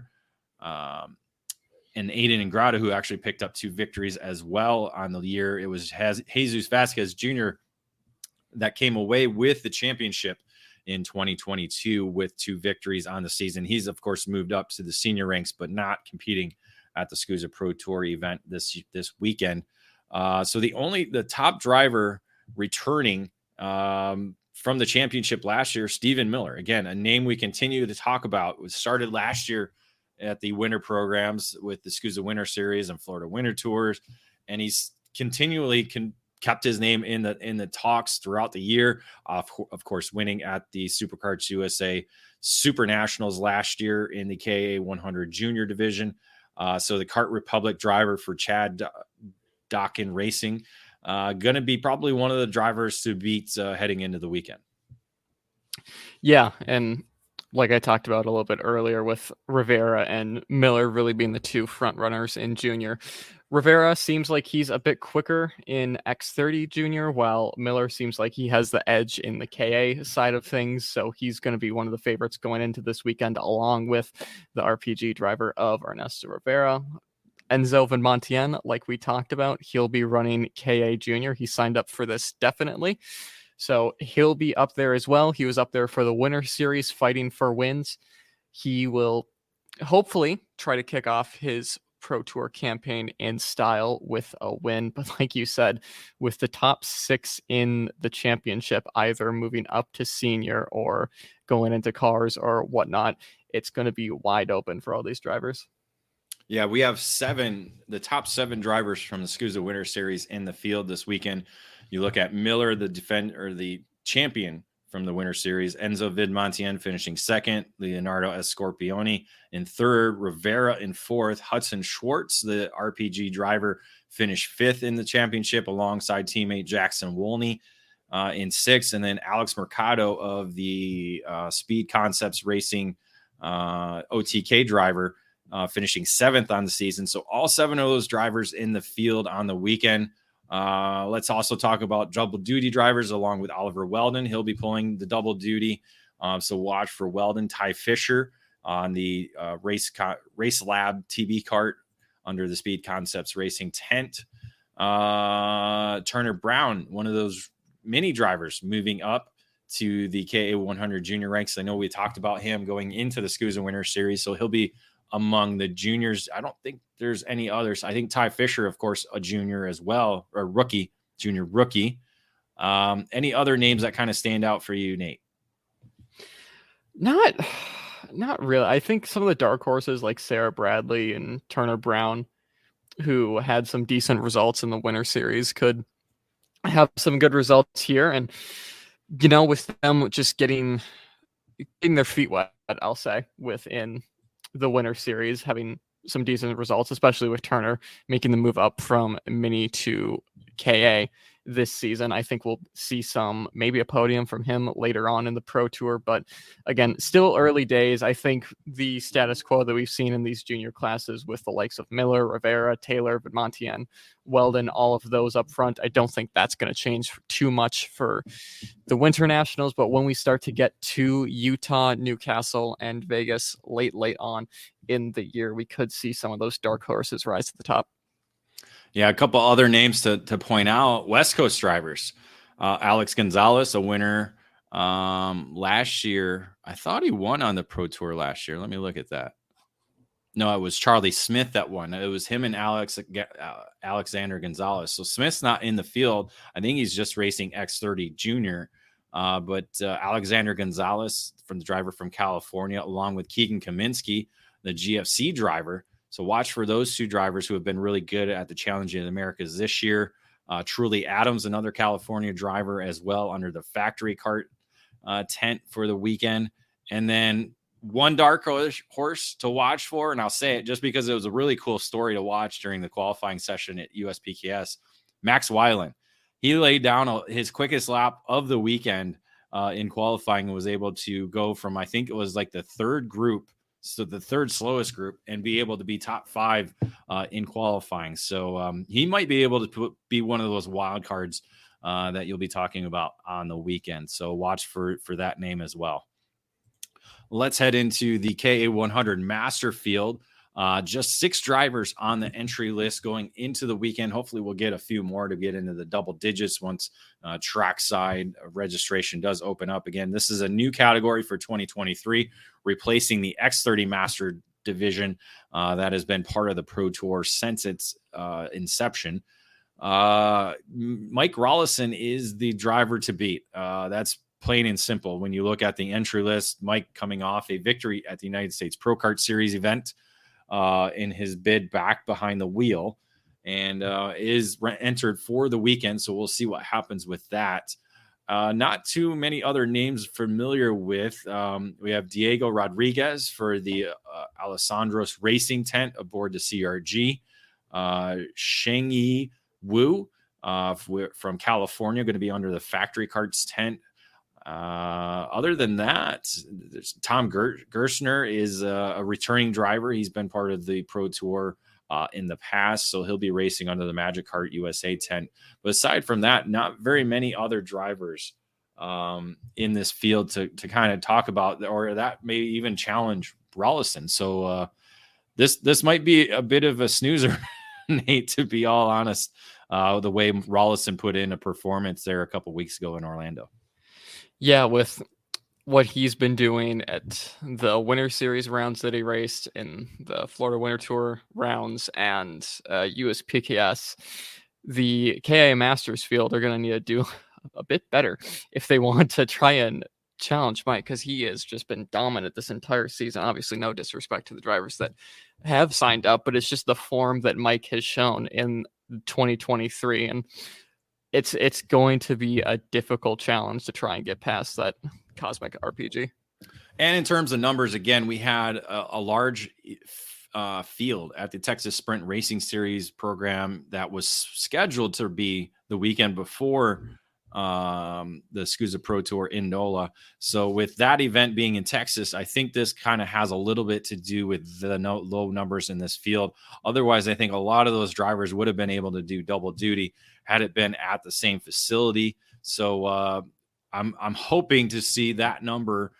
and Aiden Ingrata, who actually picked up 2 victories as well on the year. It was Jesus Vasquez Jr. that came away with the championship in 2022 with 2 victories on the season. He's, of course, moved up to the senior ranks, but not competing at the SCUSA Pro Tour event this weekend. So the top driver returning from the championship last year, Stephen Miller. Again, a name we continue to talk about. It started last year at the winter programs with the SCUSA Winter Series and Florida Winter Tours, and he's continually kept his name in the talks throughout the year. Of course, winning at the Superkarts USA Super Nationals last year in the KA100 Junior Division. So the Kart Republic driver for Chad Dockin Racing, going to be probably one of the drivers to beat heading into the weekend. Yeah, and like I talked about a little bit earlier with Rivera and Miller really being the 2 front runners in junior. Rivera seems like he's a bit quicker in X30 junior, while Miller seems like he has the edge in the KA side of things. So he's going to be one of the favorites going into this weekend, along with the RPG driver of Ernesto Rivera. Enzo Vidmontien, like we talked about, he'll be running KA junior. He signed up for this definitely. So he'll be up there as well. He was up there for the Winter Series fighting for wins. He will hopefully try to kick off his Pro Tour campaign in style with a win. But like you said, with the top 6 in the championship, either moving up to senior or going into cars or whatnot, it's going to be wide open for all these drivers. Yeah, we have the top 7 drivers from the SCUSA Winter Series in the field this weekend. You look at Miller, the champion from the Winter Series, Enzo Vidmontien finishing 2nd, Leonardo Escorpioni in 3rd, Rivera in 4th, Hudson Schwartz, the RPG driver, finished 5th in the championship alongside teammate Jackson Wolney in 6th, and then Alex Mercado of the Speed Concepts Racing OTK driver finishing 7th on the season. So all 7 of those drivers in the field on the weekend. Let's also talk about double duty drivers along with Oliver Weldon. He'll be pulling the double duty. So watch for Weldon. Ty Fisher on the Race Lab TB kart under the Speed Concepts Racing tent. Turner Brown, one of those mini drivers moving up to the KA100 junior ranks. I know we talked about him going into the SCUSA Winter Series, so he'll be among the juniors. I don't think there's any others. I think Ty Fisher, of course, a junior as well, or junior rookie. Any other names that kind of stand out for you, Nate? Not really. I think some of the dark horses like Sarah Bradley and Turner Brown, who had some decent results in the Winter Series, could have some good results here. And, with them just getting their feet wet, I'll say, within the Winter Series, having some decent results, especially with Turner making the move up from mini to KA this season. I think we'll see maybe a podium from him later on in the Pro Tour, but again, still early days. I think the status quo that we've seen in these junior classes with the likes of Miller, Rivera, Taylor, Vidmontien, Weldon, all of those up front, I don't think that's going to change too much for the WinterNationals. But when we start to get to Utah, Newcastle, and Vegas late on in the year, we could see some of those dark horses rise to the top. Yeah, a couple other names to point out. West Coast drivers. Alex Gonzalez, a winner last year. I thought he won on the Pro Tour last year. Let me look at that. No, it was Charlie Smith that won. It was him and Alexander Gonzalez. So Smith's not in the field. I think he's just racing X30 Junior. But Alexander Gonzalez, from the driver from California, along with Keegan Kaminsky, the GFC driver. So watch for those two drivers who have been really good at the Challenge of the Americas this year. Truly Adams, another California driver as well, under the factory kart tent for the weekend. And then one dark horse to watch for, and I'll say it just because it was a really cool story to watch during the qualifying session at USPKS, Max Weiland. He laid down his quickest lap of the weekend in qualifying and was able to go from, I think it was like the third group, so the third slowest group, and be able to be top 5 in qualifying. So he might be able to be one of those wild cards that you'll be talking about on the weekend. So watch for that name as well. Let's head into the KA100 Master Field. Just 6 drivers on the entry list going into the weekend. Hopefully we'll get a few more to get into the double digits once trackside registration does open up again. This is a new category for 2023, replacing the X30 Master division that has been part of the Pro Tour since its inception. Mike Rollison is the driver to beat. That's plain and simple. When you look at the entry list, Mike coming off a victory at the United States Pro Kart Series event in his bid back behind the wheel, and is entered for the weekend. So we'll see what happens with that. Not too many other names familiar with. We have Diego Rodriguez for the Alessandros Racing tent aboard the CRG. Shengyi Wu from California, going to be under the factory karts tent. Other than that, there's Tom Gerstner is a returning driver. He's been part of the Pro Tour in the past, so he'll be racing under the Magic Kart USA tent. But aside from that, not very many other drivers in this field to kind of talk about, or that may even challenge Rollison. So this might be a bit of a snoozer, Nate, to be all honest, the way Rollison put in a performance there a couple weeks ago in Orlando. Yeah, with what he's been doing at the Winter Series rounds that he raced in the Florida Winter Tour rounds and USPKS, the KA Masters field are going to need to do a bit better if they want to try and challenge Mike, because he has just been dominant this entire season. Obviously, no disrespect to the drivers that have signed up, but it's just the form that Mike has shown in 2023. And it's going to be a difficult challenge to try and get past that cosmic RPG. And in terms of numbers, again, we had a large field at the Texas Sprint Racing Series program that was scheduled to be the weekend before the SCUSA Pro Tour in NOLA. So with that event being in Texas, I think this kind of has a little bit to do with the low numbers in this field. Otherwise, I think a lot of those drivers would have been able to do double duty had it been at the same facility. So I'm hoping to see that number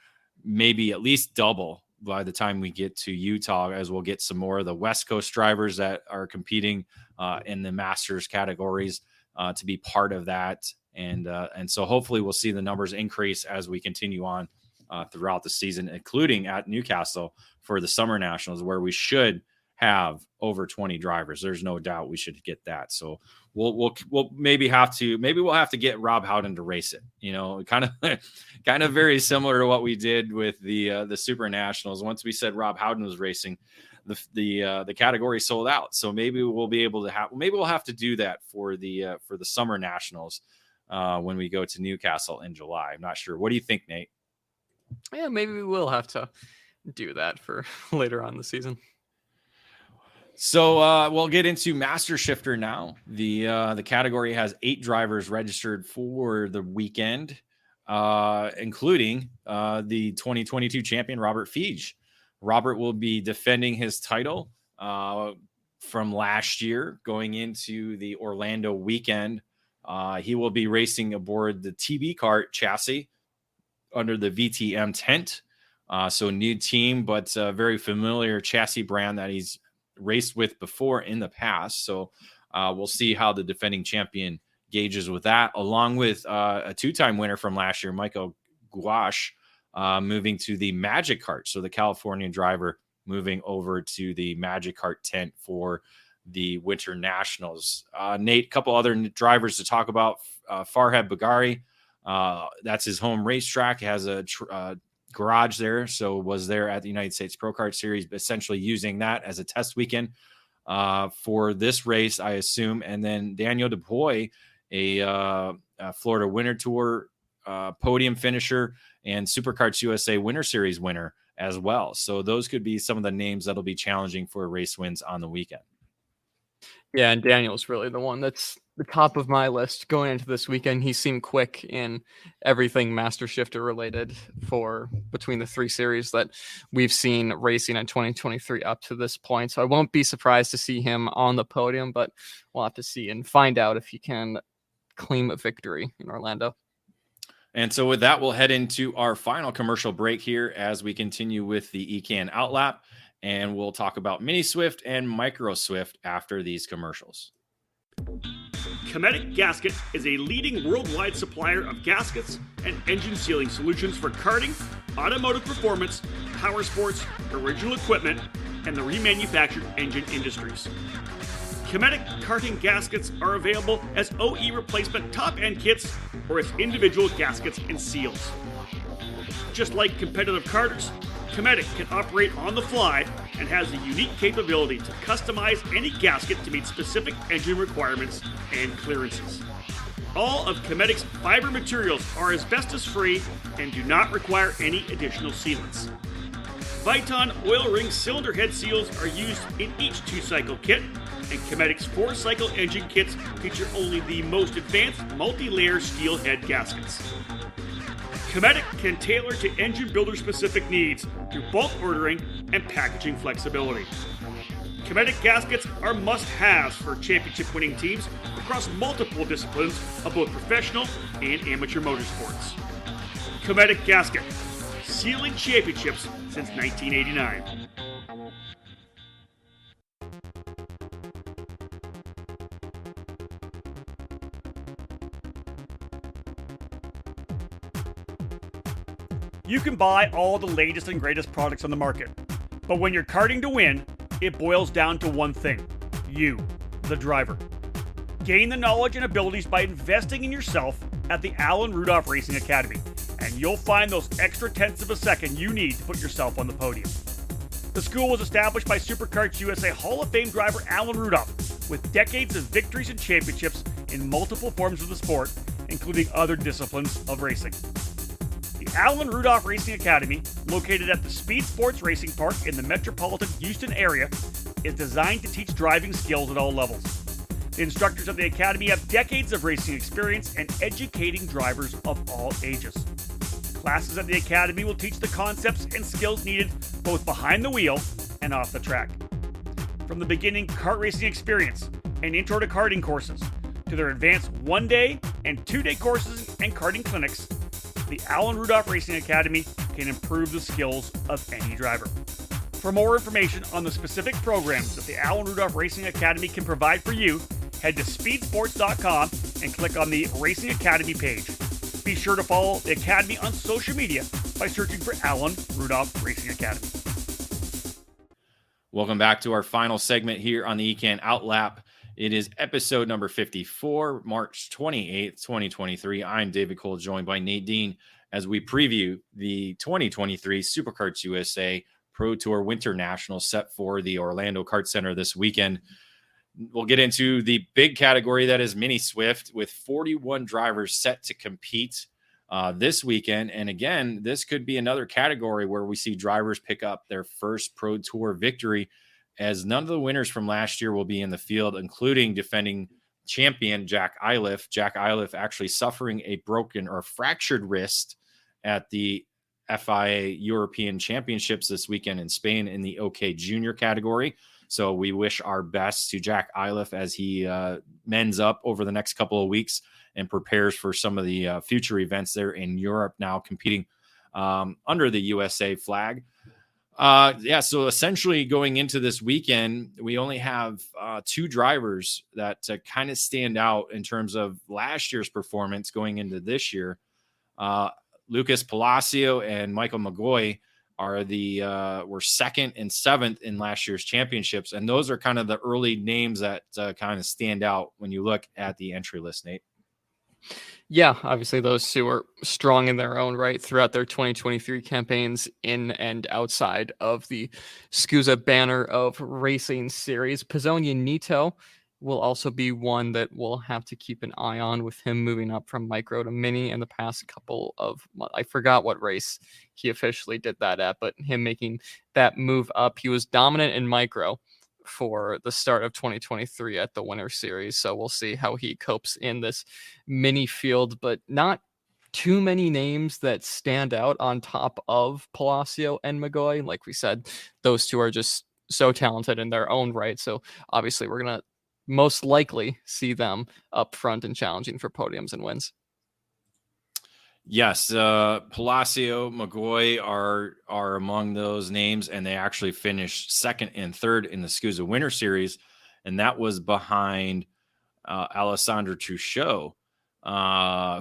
maybe at least double by the time we get to Utah, as we'll get some more of the West Coast drivers that are competing in the Masters categories to be part of that. And so hopefully we'll see the numbers increase as we continue on throughout the season, including at Newcastle for the Summer Nationals, where we should have over 20 drivers. There's no doubt we should get that. So we'll maybe we'll have to get Rob Howden to race it, kind of very similar to what we did with the Super Nationals. Once we said Rob Howden was racing, the category sold out. So maybe we'll have to do that for the Summer Nationals when we go to Newcastle in July. I'm not sure. What do you think, Nate? Yeah, maybe we will have to do that for later on in the season. So we'll get into Master Shifter now. The category has 8 drivers registered for the weekend, including the 2022 champion, Robert Feige. Robert will be defending his title from last year going into the Orlando weekend. He will be racing aboard the TB kart chassis under the VTM tent. So new team, but very familiar chassis brand that he's raced with before in the past. So we'll see how the defending champion gauges with that, along with a 2-time winner from last year, Michael Gouache, moving to the Magic Kart. So the California driver moving over to the Magic Kart tent for the WinterNationals. Nate, a couple other drivers to talk about. Farhad Bagari, that's his home racetrack. He has a garage there, so was there at the United States Pro Kart Series, essentially using that as a test weekend for this race, I assume. And then Daniel DePoy, a Florida Winter Tour podium finisher and Superkarts USA Winter Series winner as well. So those could be some of the names that'll be challenging for race wins on the weekend. Yeah, and Daniel's really the one that's the top of my list going into this weekend. He seemed quick in everything Master Shifter related for between the three series that we've seen racing in 2023 up to this point. So I won't be surprised to see him on the podium, but we'll have to see and find out if he can claim a victory in Orlando. And so with that, we'll head into our final commercial break here as we continue with the EKN OutLap. And we'll talk about Mini Swift and Micro Swift after these commercials. Cometic Gasket is a leading worldwide supplier of gaskets and engine sealing solutions for karting, automotive performance, power sports, original equipment, and the remanufactured engine industries. Cometic karting gaskets are available as OE replacement top-end kits or as individual gaskets and seals. Just like competitive karters, Cometic can operate on the fly and has the unique capability to customize any gasket to meet specific engine requirements and clearances. All of Cometic's fiber materials are asbestos-free and do not require any additional sealants. Viton oil ring cylinder head seals are used in each 2-cycle kit, and Cometic's 4-cycle engine kits feature only the most advanced multi-layer steel head gaskets. Cometic can tailor to engine builder specific needs through bulk ordering and packaging flexibility. Cometic gaskets are must-haves for championship winning teams across multiple disciplines of both professional and amateur motorsports. Cometic Gasket, sealing championships since 1989. You can buy all the latest and greatest products on the market, but when you're karting to win, it boils down to one thing: you, the driver. Gain the knowledge and abilities by investing in yourself at the Alan Rudolph Racing Academy, and you'll find those extra tenths of a second you need to put yourself on the podium. The school was established by Superkarts USA Hall of Fame driver Alan Rudolph, with decades of victories and championships in multiple forms of the sport, including other disciplines of racing. The Alan Rudolph Racing Academy, located at the Speed Sports Racing Park in the metropolitan Houston area, is designed to teach driving skills at all levels. The instructors of the Academy have decades of racing experience and educating drivers of all ages. Classes at the Academy will teach the concepts and skills needed both behind the wheel and off the track. From the beginning kart racing experience and intro to karting courses, to their advanced 1-day and 2-day courses and karting clinics, the Alan Rudolph Racing Academy can improve the skills of any driver. For more information on the specific programs that the Alan Rudolph Racing Academy can provide for you, head to speedsports.com and click on the Racing Academy page. Be sure to follow the Academy on social media by searching for Alan Rudolph Racing Academy. Welcome back to our final segment here on the EKN OutLap. It is episode number 54, March 28th, 2023. I'm David Cole, joined by Nate Dean as we preview the 2023 Superkarts USA Pro Tour WinterNationals set for the Orlando Kart Center this weekend. We'll get into the big category that is Mini Swift, with 41 drivers set to compete this weekend. And again, this could be another category where we see drivers pick up their first Pro Tour victory, as none of the winners from last year will be in the field, including defending champion Jack Iliff. Jack Iliff actually suffering a broken or fractured wrist at the FIA European Championships this weekend in Spain in the OK Junior category. So we wish our best to Jack Iliff as he mends up over the next couple of weeks and prepares for some of the future events there in Europe, now competing under the USA flag. So essentially going into this weekend, we only have 2 drivers that kind of stand out in terms of last year's performance going into this year. Lucas Palacio and Michael McGoy were 2nd and 7th in last year's championships. And those are kind of the early names that kind of stand out when you look at the entry list, Nate. Yeah, obviously those two are strong in their own right throughout their 2023 campaigns in and outside of the SCUSA banner of racing series. Pizzonia Nito will also be one that we'll have to keep an eye on, with him moving up from micro to mini in the past couple of months. I forgot what race he officially did that at, but him making that move up. He was dominant in micro for the start of 2023 at the Winter Series. So we'll see how he copes in this mini field, but not too many names that stand out on top of Palacio and McGoy. Like we said, those two are just so talented in their own right. So obviously we're going to most likely see them up front and challenging for podiums and wins. Yes, Palacio, McGoy are among those names, and they actually finished 2nd and 3rd in the SCUSA Winter Series, and that was behind Alessandro Truchot,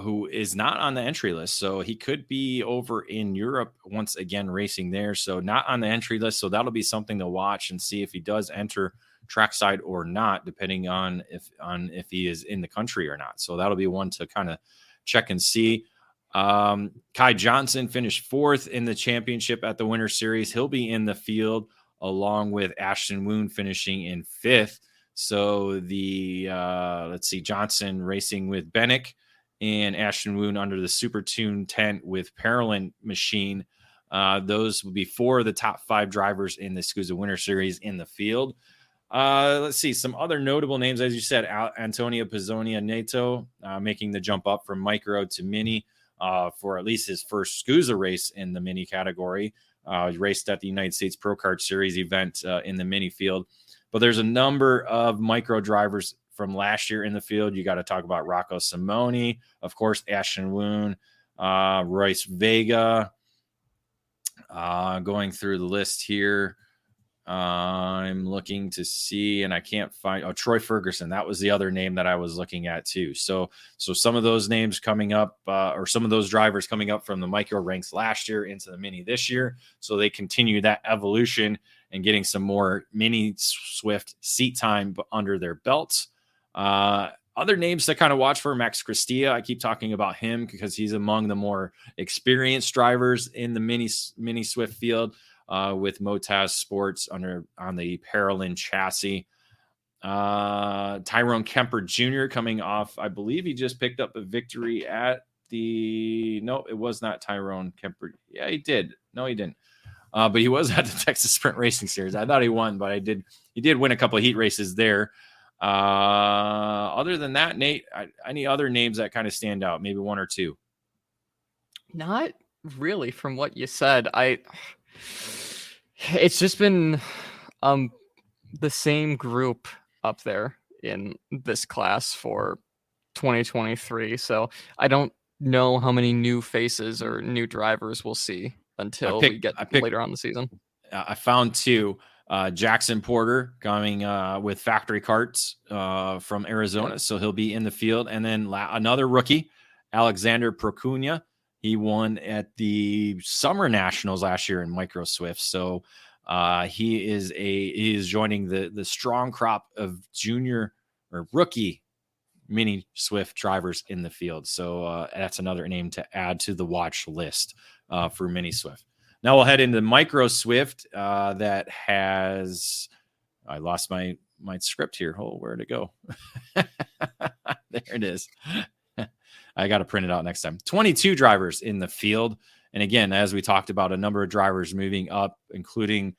who is not on the entry list. So he could be over in Europe once again racing there. So not on the entry list. So that'll be something to watch and see if he does enter trackside or not, depending on if he is in the country or not. So that'll be one to kind of check and see. Kai Johnson finished 4th in the championship at the Winter Series. He'll be in the field along with Ashton Woon finishing in 5th. So let's see, Johnson racing with Bennick and Ashton Woon under the Super Tune tent with Parolin Machine. Those will be 4 of the top 5 drivers in the SCUSA Winter Series in the field. Let's see some other notable names. As you said, Antonio Pizzonia Neto making the jump up from micro to mini for at least his first SCUSA race in the mini category. He raced at the United States Pro Kart Series event in the mini field. But there's a number of micro drivers from last year in the field. You got to talk about Rocco Simoni, of course, Ashton Woon, Royce Vega. Going through the list here, I'm looking to see, and I can't find. Oh, Troy Ferguson. That was the other name that I was looking at too. So some of those names coming up, or some of those drivers coming up from the micro ranks last year into the mini this year. So they continue that evolution and getting some more mini Swift seat time under their belts. Other names to kind of watch for: Max Cristia. I keep talking about him because he's among the more experienced drivers in the mini Swift field. With Motaz Sports on the Parolin chassis. Tyrone Kemper Jr. coming off, I believe he just picked up a victory at no, it was not Tyrone Kemper. Yeah, he did. No, he didn't. But he was at the Texas Sprint Racing Series. I thought he won, but he did win a couple of heat races there. Other than that, Nate, any other names that kind of stand out? Maybe one or two. Not really from what you said. It's just been the same group up there in this class for 2023. So I don't know how many new faces or new drivers we'll see until we get later on in the season. I found 2. Jackson Porter coming with Factory Karts from Arizona. So he'll be in the field. And then another rookie, Alexander Procuna. He won at the Summer Nationals last year in Micro Swift. So he is joining the strong crop of junior or rookie mini Swift drivers in the field. So that's another name to add to the watch list for mini Swift. Now we'll head into Micro Swift that has, I lost my script here. Oh, where'd it go? There it is. I got to print it out next time. 22 drivers in the field. And again, as we talked about, a number of drivers moving up, including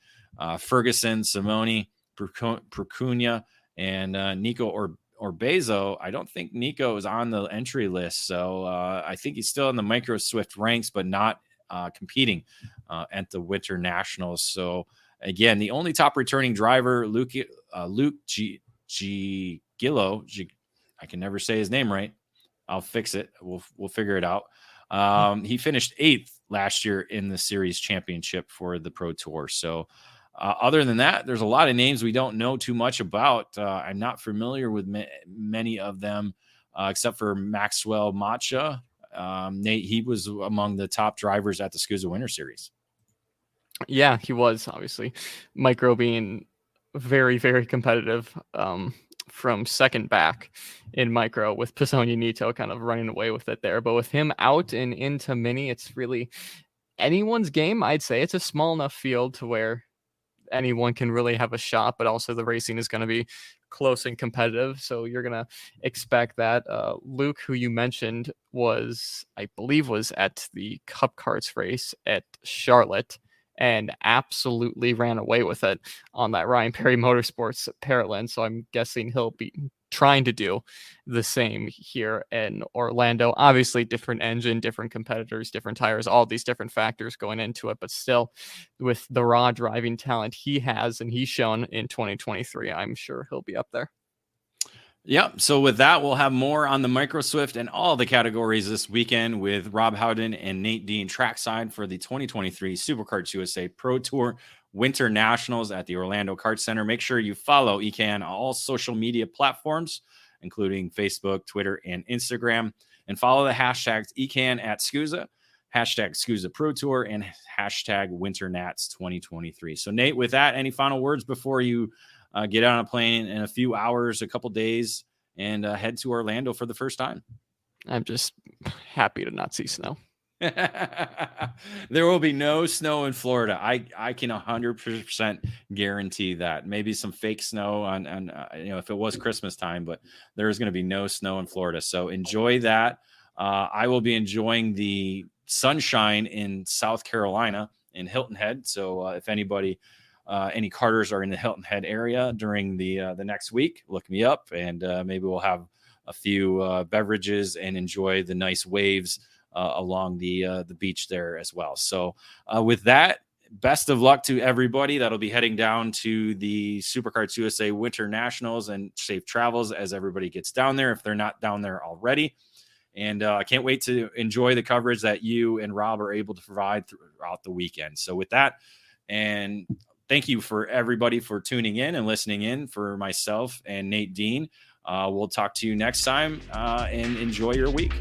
Ferguson, Simoni, Procuna, and Nico Orbezo. I don't think Nico is on the entry list. So I think he's still in the Micro Swift ranks, but not competing at the WinterNationals. So again, the only top returning driver, Luke Gillo. I can never say his name right. I'll fix it. We'll figure it out. He finished 8th last year in the series championship for the Pro Tour. So other than that, there's a lot of names we don't know too much about. I'm not familiar with many of them, except for Maxwell Macha. Nate, he was among the top drivers at the SCUSA Winter Series. Yeah, he was obviously micro being very, very competitive from second back in micro with Pisonia Nito kind of running away with it there. But with him out and into mini, it's really anyone's game. I'd say it's a small enough field to where anyone can really have a shot, but also the racing is going to be close and competitive. So you're going to expect that. Luke, who you mentioned I believe was at the Cup Karts race at Charlotte and absolutely ran away with it on that Ryan Perry Motorsports Paralyn. So I'm guessing he'll be trying to do the same here in Orlando. Obviously, different engine, different competitors, different tires, all these different factors going into it. But still, with the raw driving talent he has and he's shown in 2023, I'm sure he'll be up there. Yep. So with that, we'll have more on the Micro Swift and all the categories this weekend with Rob Howden and Nate Dean trackside for the 2023 Superkarts USA Pro Tour Winter Nationals at the Orlando Kart Center. Make sure you follow EKN on all social media platforms, including Facebook, Twitter, and Instagram, and follow the hashtags EKN at SCUSA, hashtag SCUSA Pro Tour, and hashtag WinterNats 2023. So Nate, with that, any final words before you get on a plane in a few hours, a couple days, and head to Orlando for the first time? I'm just happy to not see snow. There will be no snow in Florida. I can 100% guarantee that. Maybe some fake snow on if it was Christmas time, but there is going to be no snow in Florida. So enjoy that. I will be enjoying the sunshine in South Carolina in Hilton Head. So if anybody, any Carters are in the Hilton Head area during the next week, look me up, and maybe we'll have a few beverages and enjoy the nice waves along the beach there as well. So with that, best of luck to everybody that'll be heading down to the Superkarts USA Winter Nationals, and safe travels as everybody gets down there if they're not down there already. And I can't wait to enjoy the coverage that you and Rob are able to provide throughout the weekend. So with that, and thank you for everybody for tuning in and listening in. For myself and Nate Dean, we'll talk to you next time, and enjoy your week.